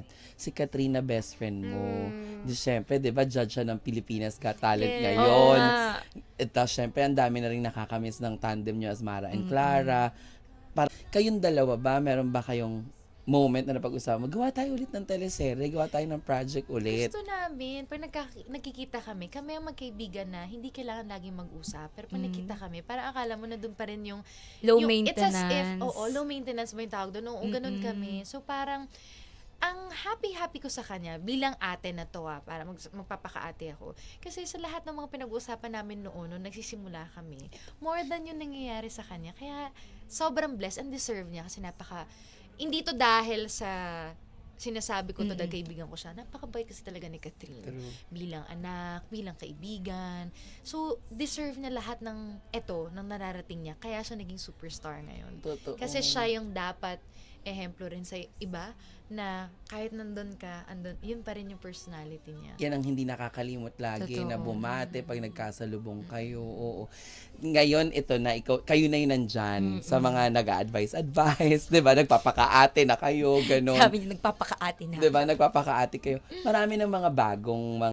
lahat, si Katrina best friend mo. Mm. Di syempre, di ba, judge siya ng Pilipinas Got Talent Yes. ngayon. Oo nga. Tapos syempre, ang dami na rin nakakamiss ng tandem niyo as Mara and Mm-mm. Clara. Kayong dalawa ba, meron ba kayong moment na napag-usapan? Gawa tayo ulit ng teleserye, gawa tayo ng project ulit. Gusto namin, pag nagkikita kami ang magkaibigan na hindi kailangan laging mag-usap. Pero pag nakita kami, parang akala mo na doon pa rin yung Low it's as if, maintenance. low maintenance ba yung tawag doon? Oo, ganun kami. So parang, ang happy ko sa kanya, bilang ate na to para magpapaka-ate ako. Kasi sa lahat ng mga pinag-uusapan namin noon, nung nagsisimula kami, more than yung nangyayari sa kanya. Kaya, sobrang blessed and deserve niya kasi hindi to dahil sa sinasabi ko to dahil kaibigan ko siya. Napakabait kasi talaga ni Catherine. True. Bilang anak, bilang kaibigan. So, deserve niya lahat ng ng nararating niya. Kaya siya naging superstar ngayon. Totoo. Kasi siya yung dapat ehemplo rin sa iba na kahit nandun ka, yun pa rin yung personality niya. Yan ang hindi nakakalimot lagi Totoo. na bumate pag nagkasalubong kayo. Oo. Ngayon, ito na, kayo na yung nandyan sa mga nag-a-advise, di ba? Nagpapakaate na kayo, gano'n. Sabi niya, nagpapakaati na. Di ba? Nagpapakaate kayo. Marami ng mga bagong